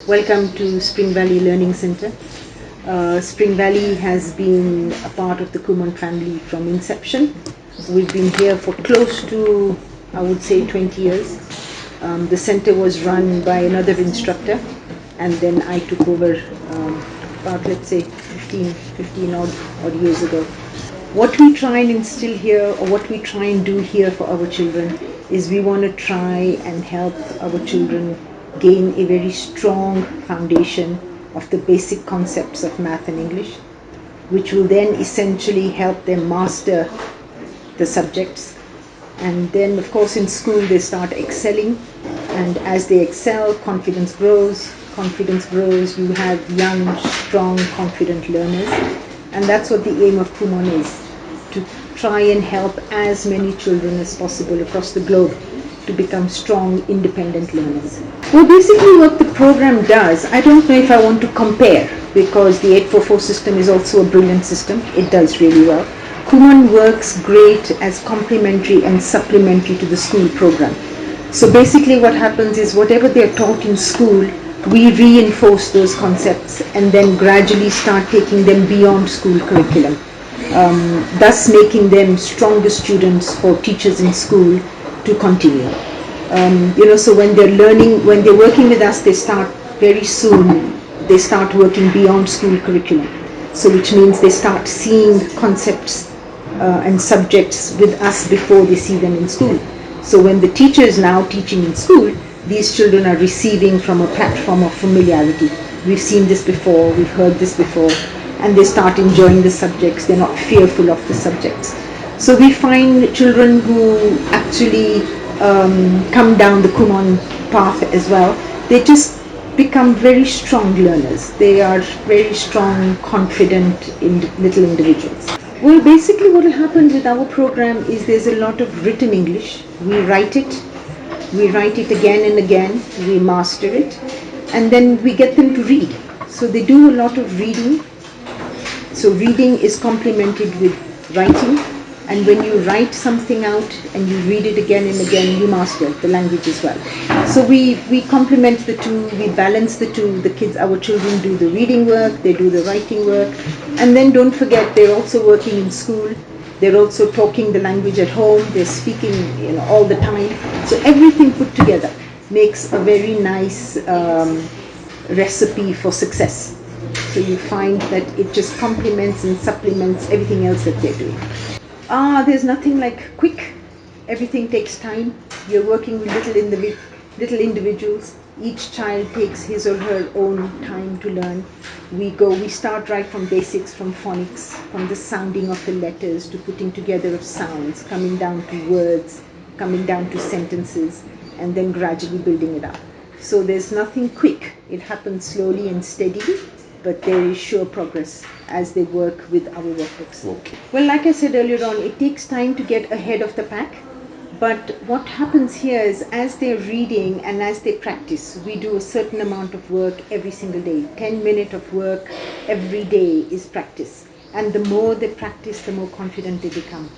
Welcome to Spring Valley Learning Center. Spring Valley has been a part of the Kumon family from inception. We've been here for close to, I would say, 20 years. The center was run by another instructor, and then I took over about, let's say, 15 odd years ago. What we try and instill here, or what we try and do here for our children, is we want to try and help our children gain a very strong foundation of the basic concepts of math and English, which will then essentially help them master the subjects. And then, of course, in school they start excelling, and as they excel, confidence grows, you have young, strong, confident learners. And that's what the aim of Kumon is, to try and help as many children as possible across the globe to become strong, independent learners. Well, basically what the program does, I don't know if I want to compare, because the 844 system is also a brilliant system. It does really well. Kumon works great as complementary and supplementary to the school program. So basically what happens is whatever they're taught in school, we reinforce those concepts and then gradually start taking them beyond school curriculum, thus making them stronger students for teachers in school to continue. So when they're learning, when they're working with us, they start very soon, they start working beyond school curriculum. So which means they start seeing concepts and subjects with us before they see them in school. So when the teacher is now teaching in school, these children are receiving from a platform of familiarity. We've seen this before, we've heard this before, and they start enjoying the subjects. They're not fearful of the subjects. So we find children who actually come down the Kumon path as well, they just become very strong learners. They are very strong, confident little individuals. Well, basically what will happen with our program is there's a lot of written English. We write it again and again, we master it, and then we get them to read. So they do a lot of reading. So reading is complemented with writing, and when you write something out and you read it again and again, you master the language as well. So we complement the two, we balance the two. The kids, our children, do the reading work, they do the writing work, and then don't forget they're also working in school. They're also talking the language at home. They're speaking, all the time. So everything put together makes a very nice recipe for success. So you find that it just complements and supplements everything else that they're doing. There's nothing like quick. Everything takes time. You're working with little individuals. Each child takes his or her own time to learn. We start right from basics, from phonics, from the sounding of the letters to putting together of sounds, coming down to words, coming down to sentences, and then gradually building it up. So there's nothing quick. It happens slowly and steadily, but there is sure progress as they work with our workbooks. Okay. Well, like I said earlier on, it takes time to get ahead of the pack. But what happens here is as they're reading and as they practice, we do a certain amount of work every single day. 10 minutes of work every day is practice. And the more they practice, the more confident they become.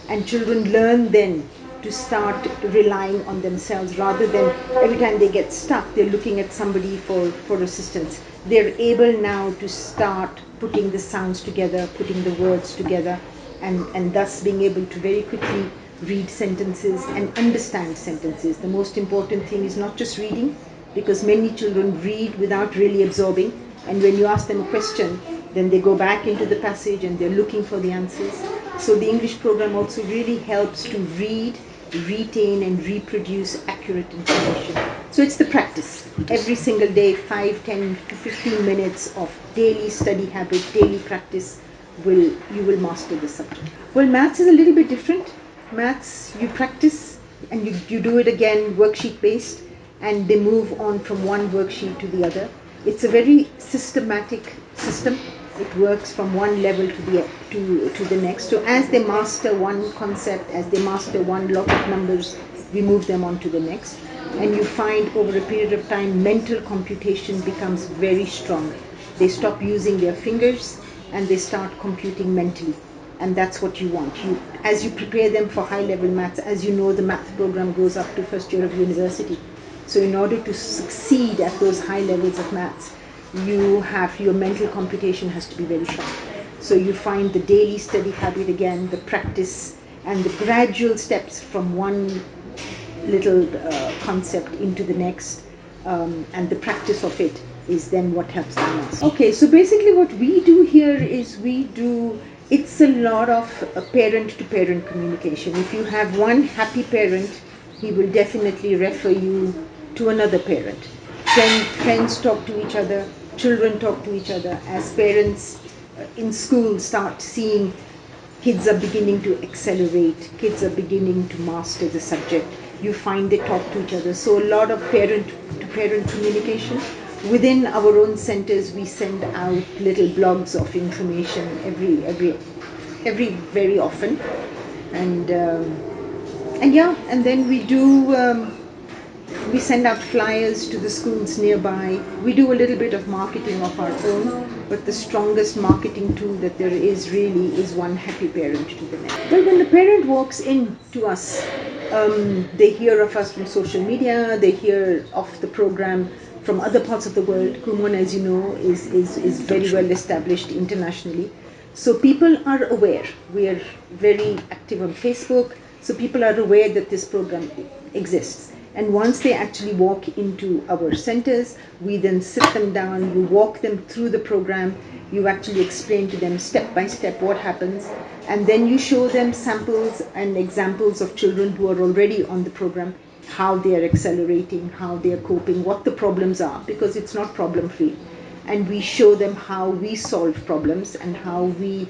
And children learn then to start relying on themselves rather than every time they get stuck, they're looking at somebody for assistance. They're able now to start putting the sounds together, putting the words together, and thus being able to very quickly read sentences and understand sentences. The most important thing is not just reading, because many children read without really absorbing, and when you ask them a question, then they go back into the passage and they're looking for the answers. So the English program also really helps to read, retain and reproduce accurate information. So it's the practice. Every single day, 5, 10 to 15 minutes of daily study habit, daily practice, you will master the subject. Well, maths is a little bit different. Maths, you practice and you do it again worksheet based, and they move on from one worksheet to the other. It's a very systematic system. It works from one level to the next. So as they master one concept, as they master one lot of numbers, we move them on to the next. And you find over a period of time, mental computation becomes very strong. They stop using their fingers and they start computing mentally. And that's what you want. As you prepare them for high-level maths, as you know, the math program goes up to first year of university. So in order to succeed at those high levels of maths, your mental computation has to be very sharp. So you find the daily study habit again, the practice, and the gradual steps from one little concept into the next, and the practice of it is then what helps them most. Okay, so basically what we do here is it's a lot of parent to parent communication. If you have one happy parent, he will definitely refer you to another parent. Friends talk to each other, children talk to each other. As parents in school start seeing kids are beginning to accelerate, kids are beginning to master the subject, you find they talk to each other. So a lot of parent to parent communication. Within our own centers, we send out little blogs of information every very often, and then we send out flyers to the schools nearby. We do a little bit of marketing of our own, but the strongest marketing tool that there is really is one happy parent to the next. Well, when the parent walks in to us, they hear of us from social media, they hear of the program from other parts of the world. Kumon, as you know, is very well established internationally. So people are aware. We are very active on Facebook, so people are aware that this program exists. And once they actually walk into our centers, we then sit them down, you walk them through the program, you actually explain to them step by step what happens, and then you show them samples and examples of children who are already on the program, how they are accelerating, how they are coping, what the problems are, because it's not problem free. And we show them how we solve problems and how we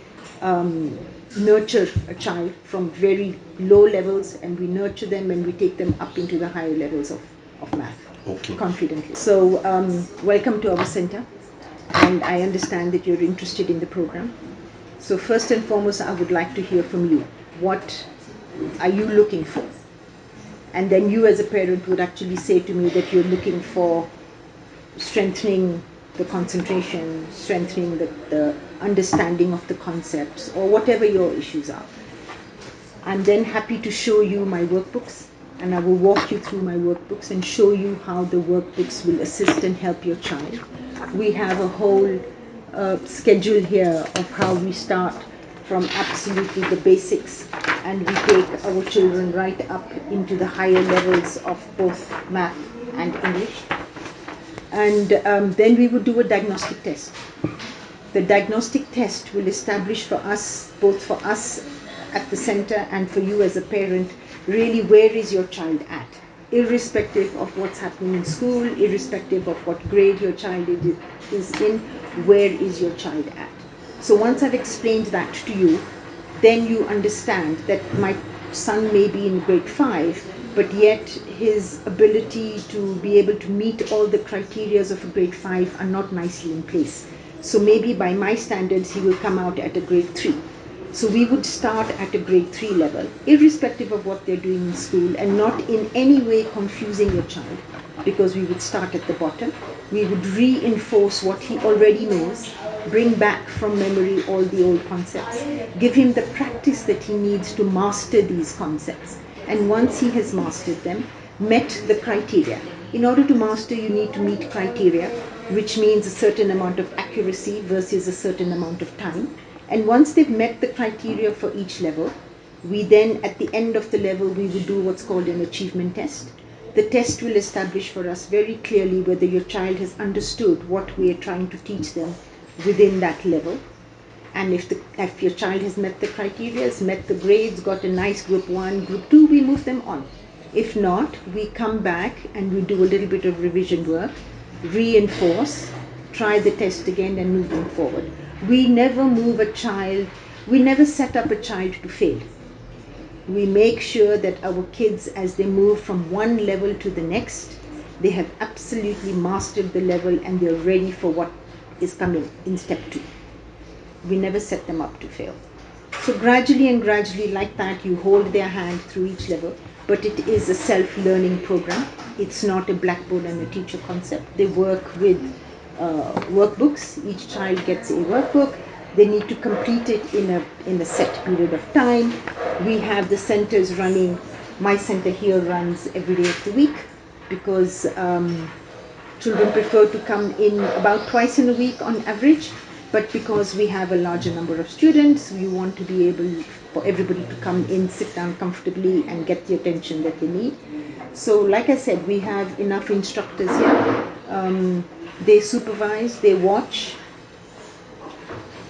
nurture a child from very low levels, and we nurture them and we take them up into the higher levels of math. Okay. Confidently. So welcome to our center, and I understand that you're interested in the program. So first and foremost, I would like to hear from you. What are you looking for? And then you as a parent would actually say to me that you're looking for strengthening the concentration, strengthening the understanding of the concepts, or whatever your issues are. I'm then happy to show you my workbooks, and I will walk you through my workbooks and show you how the workbooks will assist and help your child. We have a whole schedule here of how we start from absolutely the basics, and we take our children right up into the higher levels of both math and English. And then we would do a diagnostic test. The diagnostic test will establish for us, both for us at the center and for you as a parent, really where is your child at, irrespective of what's happening in school, irrespective of what grade your child is in, where is your child at. So once I've explained that to you, then you understand that my son may be in grade 5, but yet his ability to be able to meet all the criteria of a grade 5 are not nicely in place. So maybe by my standards, he will come out at a grade 3. So we would start at a grade 3 level, irrespective of what they're doing in school, and not in any way confusing your child, because we would start at the bottom. We would reinforce what he already knows, bring back from memory all the old concepts, give him the practice that he needs to master these concepts. And once he has mastered them, met the criteria. In order to master, you need to meet criteria, which means a certain amount of accuracy versus a certain amount of time. And once they've met the criteria for each level, we then, at the end of the level, we will do what's called an achievement test. The test will establish for us very clearly whether your child has understood what we are trying to teach them within that level. And if your child has met the criteria, has met the grades, got a nice group 1, group 2, we move them on. If not, we come back and we do a little bit of revision work, reinforce, try the test again and move them forward. We never set up a child to fail. We make sure that our kids, as they move from one level to the next, they have absolutely mastered the level and they're ready for what is coming in step 2. We never set them up to fail. So gradually like that, you hold their hand through each level, but it is a self-learning program. It's not a blackboard and a teacher concept. They work with workbooks. Each child gets a workbook. They need to complete it in a set period of time. We have the centers running. My center here runs every day of the week. because children prefer to come in about twice in a week on average, but because we have a larger number of students, we want to be able for everybody to come in, sit down comfortably and get the attention that they need. So like I said, we have enough instructors here. They supervise, they watch,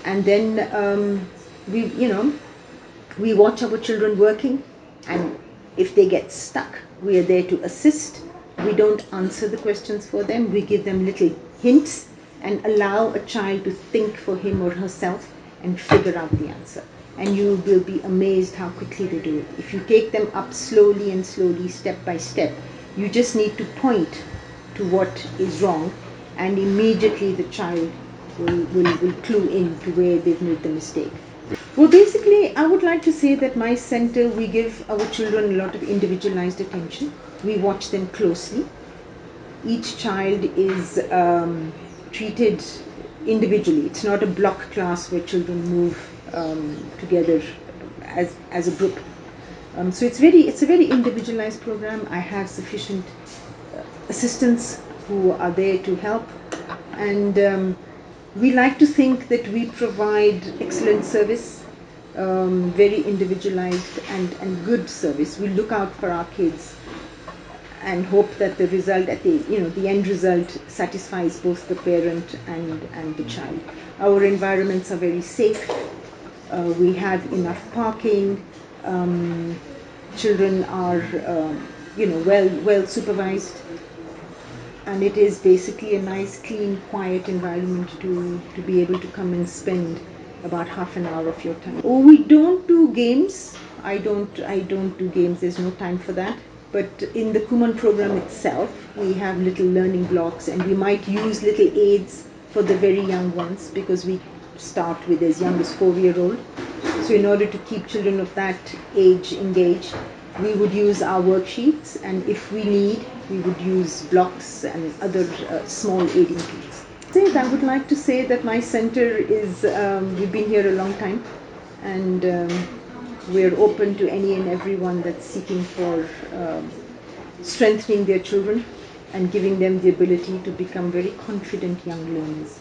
and then we watch our children working, and if they get stuck, we are there to assist. We don't answer the questions for them. We give them little hints and allow a child to think for him or herself and figure out the answer. And you will be amazed how quickly they do it. If you take them up slowly and slowly, step by step, you just need to point to what is wrong, and immediately the child will clue in to where they've made the mistake. Well, basically, I would like to say that my center, we give our children a lot of individualized attention. We watch them closely. Each child is treated individually. It's not a block class where children move together as a group. So it's a very individualized program. I have sufficient assistants who are there to help, and we like to think that we provide excellent service, very individualized and good service. We look out for our kids and hope that the result at the end result satisfies both the parent and the child. Our environments are very safe. We have enough parking. Children are well supervised, and it is basically a nice, clean, quiet environment to be able to come and spend about half an hour of your time. Oh, we don't do games. I don't do games. There's no time for that. But in the Kumon program itself, we have little learning blocks, and we might use little aids for the very young ones, because we start with as young as 4-year-old. So in order to keep children of that age engaged, we would use our worksheets, and if we need, we would use blocks and other small aiding tools. I would like to say that my center is, we've been here a long time, and we're open to any and everyone that's seeking for strengthening their children and giving them the ability to become very confident young learners.